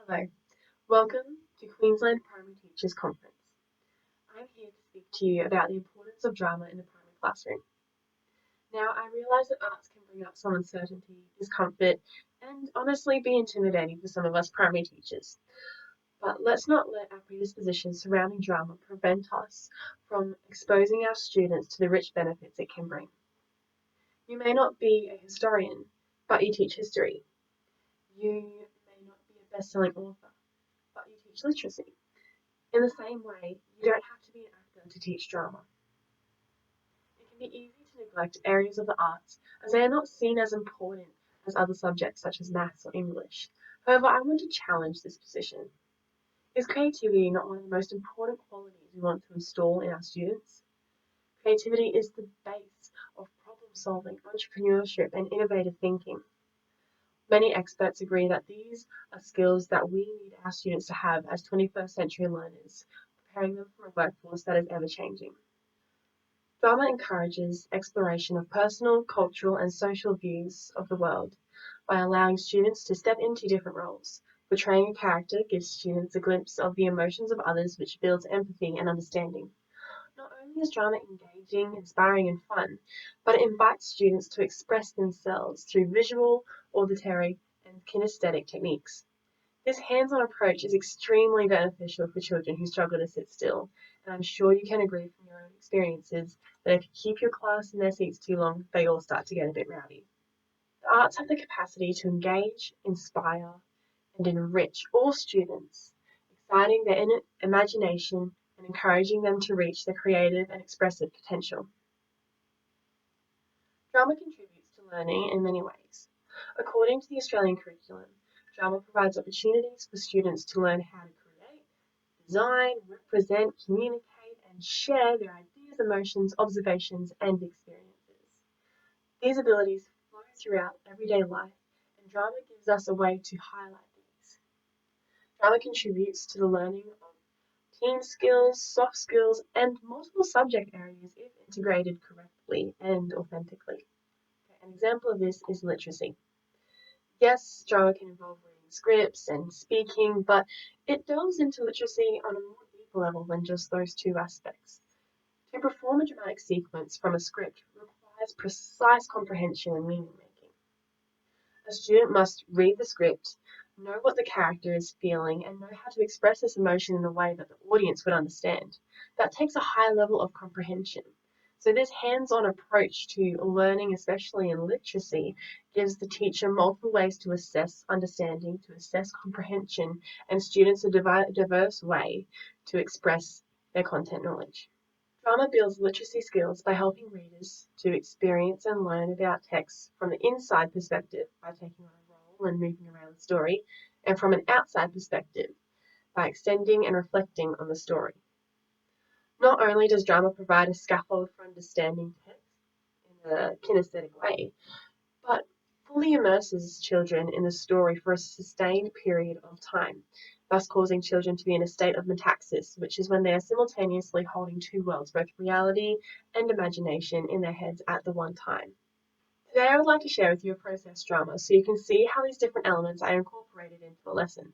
Hello, welcome to Queensland Primary Teachers Conference. I'm here to speak to you about the importance of drama in the primary classroom. Now, I realise that arts can bring up some uncertainty, discomfort, and honestly be intimidating for some of us primary teachers. But let's not let our predispositions surrounding drama prevent us from exposing our students to the rich benefits it can bring. You may not be a historian, but you teach history. You may not be a best-selling author, but you teach literacy. In the same way, you don't have to be an actor to teach drama. It can be easy to neglect areas of the arts as they are not seen as important as other subjects such as maths or English. However, I want to challenge this position. Is creativity not one of the most important qualities we want to install in our students? Creativity is the base of problem solving, entrepreneurship, and innovative thinking. Many experts agree that these are skills that we need our students to have as 21st century learners, preparing them for a workforce that is ever changing. Drama encourages exploration of personal, cultural, and social views of the world by allowing students to step into different roles. Portraying a character gives students a glimpse of the emotions of others, which builds empathy and understanding. Not only is drama engaging, inspiring, and fun, but it invites students to express themselves through visual, auditory, and kinesthetic techniques. This hands-on approach is extremely beneficial for children who struggle to sit still, and I'm sure you can agree from your own experiences that if you keep your class in their seats too long, they all start to get a bit rowdy. The arts have the capacity to engage, inspire, and enrich all students, exciting their inner imagination and encouraging them to reach their creative and expressive potential. Drama contributes to learning in many ways. According to the Australian curriculum, drama provides opportunities for students to learn how to create, design, represent, communicate, and share their ideas, emotions, observations, and experiences. These abilities flow throughout everyday life, and drama gives us a way to highlight these. Drama contributes to the learning of team skills, soft skills, and multiple subject areas if integrated correctly and authentically. An example of this is literacy. Yes, drama can involve reading scripts and speaking, but it delves into literacy on a more deeper level than just those two aspects. To perform a dramatic sequence from a script requires precise comprehension and meaning making. A student must read the script, know what the character is feeling, and know how to express this emotion in a way that the audience would understand. That takes a high level of comprehension. So this hands-on approach to learning, especially in literacy, gives the teacher multiple ways to assess understanding, to assess comprehension, and students a diverse way to express their content knowledge. Drama builds literacy skills by helping readers to experience and learn about texts from the inside perspective by taking on a role and moving around the story, and from an outside perspective by extending and reflecting on the story. Not only does drama provide a scaffold for understanding text in a kinesthetic way, but fully immerses children in the story for a sustained period of time, thus causing children to be in a state of metaxis, which is when they are simultaneously holding two worlds, both reality and imagination, in their heads at the one time. Today I would like to share with you a process drama so you can see how these different elements are incorporated into a lesson.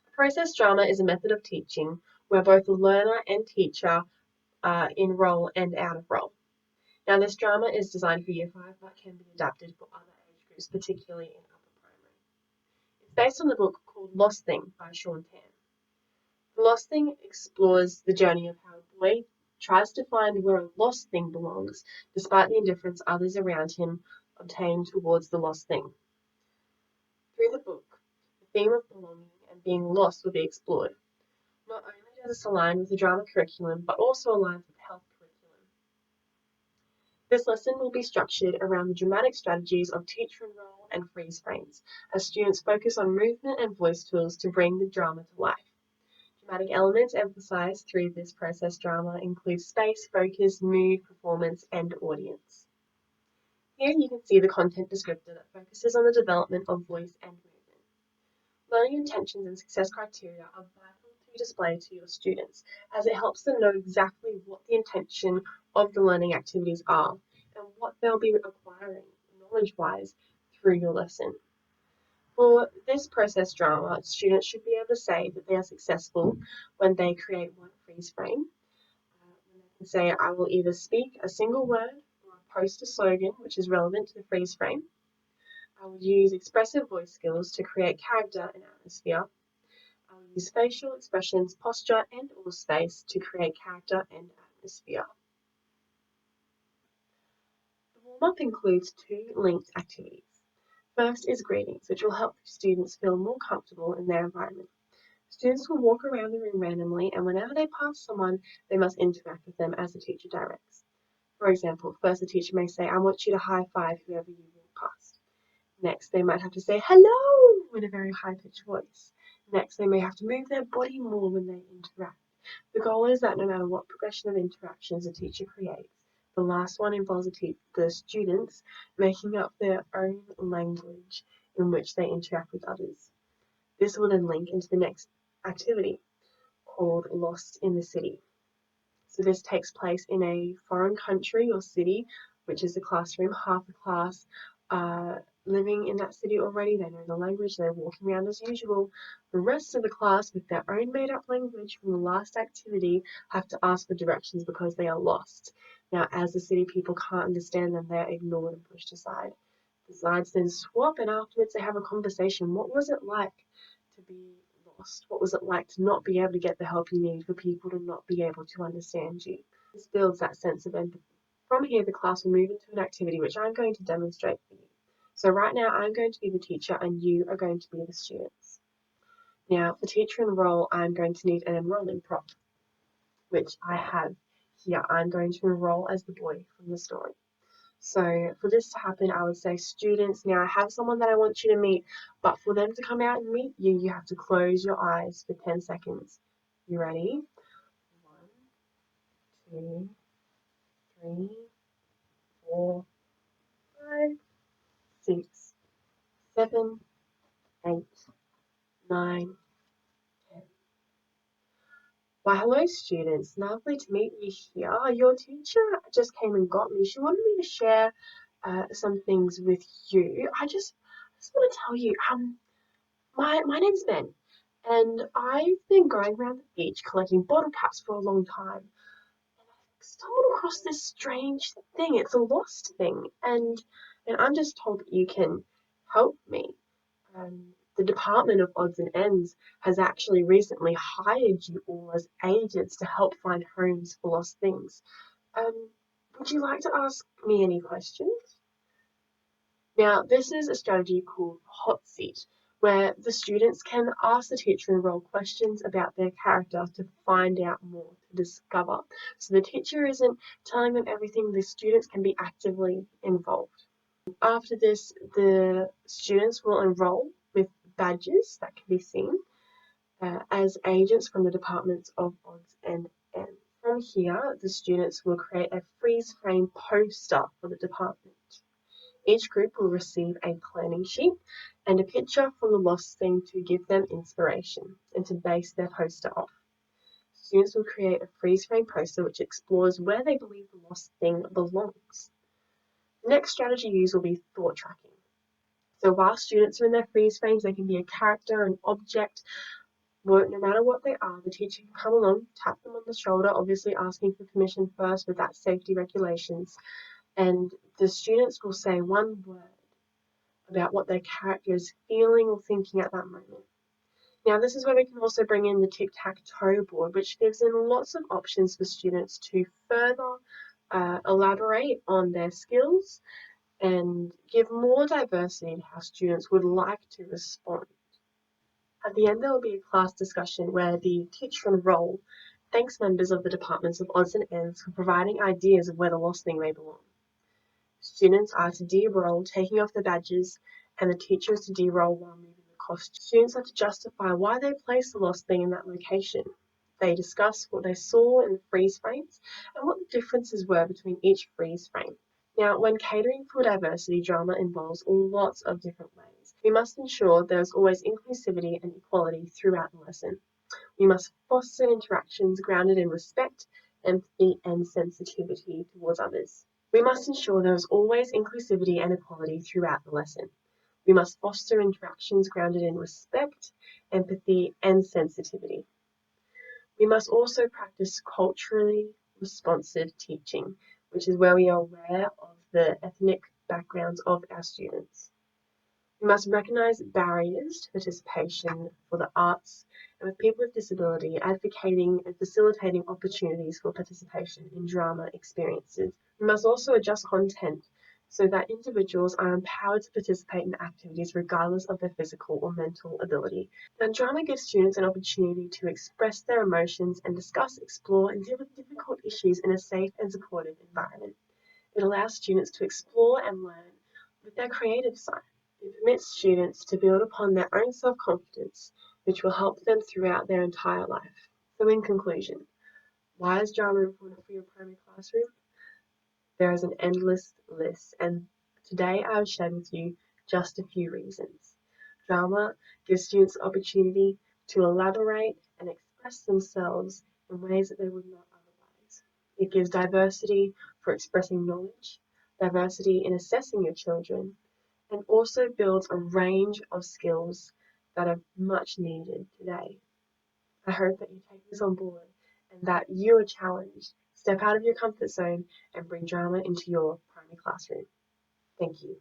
A process drama is a method of teaching where both the learner and teacher are in role and out of role. Now, this drama is designed for Year 5 but can be adapted for other age groups, particularly in upper primary. It's based on the book called Lost Thing by Sean Tam. The Lost Thing explores the journey of how a boy tries to find where a lost thing belongs, despite the indifference others around him obtain towards the lost thing. Through the book, the theme of belonging and being lost will be explored. Not only does this align with the drama curriculum, but also aligns with health curriculum. This lesson will be structured around the dramatic strategies of teacher and role and freeze frames, as students focus on movement and voice tools to bring the drama to life. Dramatic elements emphasized through this process drama include space, focus, mood, performance, and audience. Here you can see the content descriptor that focuses on the development of voice and movement. Learning intentions and success criteria are vital to display to your students, as it helps them know exactly what the intention of the learning activities are and what they'll be acquiring knowledge-wise through your lesson. For For this process drama, students should be able to say that they are successful when they create one freeze frame. When they can say, I will either speak a single word or post a slogan which is relevant to the freeze frame. I will use expressive voice skills to create character and atmosphere. I will use facial expressions, posture, and or space to create character and atmosphere. The warm-up includes 2 linked activities. First is greetings, which will help students feel more comfortable in their environment. Students will walk around the room randomly, and whenever they pass someone, they must interact with them as the teacher directs. For example, first the teacher may say, I want you to high five whoever you walk past. Next, they might have to say hello in a very high-pitched voice. Next, they may have to move their body more when they interact. The goal is that no matter what progression of interactions a teacher creates, the last one involves the students making up their own language in which they interact with others. This will then link into the next activity called Lost in the City. So this takes place in a foreign country or city, which is the classroom. Half the class are living in that city already. They know the language. They're walking around as usual. The rest of the class, with their own made-up language from the last activity, have to ask for directions because they are lost. Now, as the city people can't understand them, they're ignored and pushed aside. The sides then swap, and afterwards they have a conversation. What was it like to be lost? What was it like to not be able to get the help you need, for people to not be able to understand you? This builds that sense of empathy. From here, the class will move into an activity which I'm going to demonstrate for you. So right now, I'm going to be the teacher and you are going to be the students. Now, for teacher enroll, I'm going to need an enrolling prop, which I have here. I'm going to enroll as the boy from the story. So for this to happen, I would say, students, now I have someone that I want you to meet, but for them to come out and meet you, you have to close your eyes for 10 seconds. You ready? 1, 2, 3, 4, 5, 6, 7, 8, 9, 10. Why, hello students, lovely to meet you here. Your teacher just came and got me. She wanted me to share some things with you. I just want to tell you, my name's Ben, and I've been going around the beach collecting bottle caps for a long time. And I stumbled across this strange thing. It's a lost thing, and I'm just told that you can help me. The Department of Odds and Ends has actually recently hired you all as agents to help find homes for lost things. Would you like to ask me any questions? Now, this is a strategy called Hot Seat, where the students can ask the teacher enroll questions about their character to find out more, to discover. So the teacher isn't telling them everything, the students can be actively involved. After this, the students will enroll with badges that can be seen as agents from the Departments of Odds and Ends. From here, the students will create a freeze frame poster for the department. Each group will receive a planning sheet and a picture from the lost thing to give them inspiration and to base their poster off. Students will create a freeze frame poster which explores where they believe the lost thing belongs. The next strategy used will be thought tracking. So while students are in their freeze frames, they can be a character, an object, no matter what they are, the teacher can come along, tap them on the shoulder, obviously asking for permission first with that safety regulations, and the students will say one word about what their character is feeling or thinking at that moment. Now, this is where we can also bring in the tic-tac-toe board, which gives them lots of options for students to further elaborate on their skills and give more diversity to how students would like to respond. At the end, there will be a class discussion where the teacher enroll thanks members of the Departments of Odds and Ends for providing ideas of where the lost thing may belong. Students are to de-roll, taking off their badges, and the teacher is to de-roll while moving the costume. Students are to justify why they placed the lost thing in that location. They discuss what they saw in the freeze frames and what the differences were between each freeze frame. Now, when catering for diversity, drama involves lots of different ways. We must ensure there is always inclusivity and equality throughout the lesson. We must foster interactions grounded in respect, empathy, and sensitivity towards others. We must ensure there is always inclusivity and equality throughout the lesson. We must foster interactions grounded in respect, empathy, and sensitivity. We must also practice culturally responsive teaching, which is where we are aware of the ethnic backgrounds of our students. We must recognise barriers to participation for the arts and with people with disability, advocating and facilitating opportunities for participation in drama experiences. We must also adjust content so that individuals are empowered to participate in activities regardless of their physical or mental ability. Now, drama gives students an opportunity to express their emotions and discuss, explore, and deal with difficult issues in a safe and supportive environment. It allows students to explore and learn with their creative side. It permits students to build upon their own self-confidence, which will help them throughout their entire life. So in conclusion, why is drama important for your primary classroom? There is an endless list, and today I will share with you just a few reasons. Drama gives students the opportunity to elaborate and express themselves in ways that they would not otherwise. It gives diversity for expressing knowledge, diversity in assessing your children, and also builds a range of skills that are much needed today. I hope that you take this on board and that you are challenged. Step out of your comfort zone and bring drama into your primary classroom. Thank you.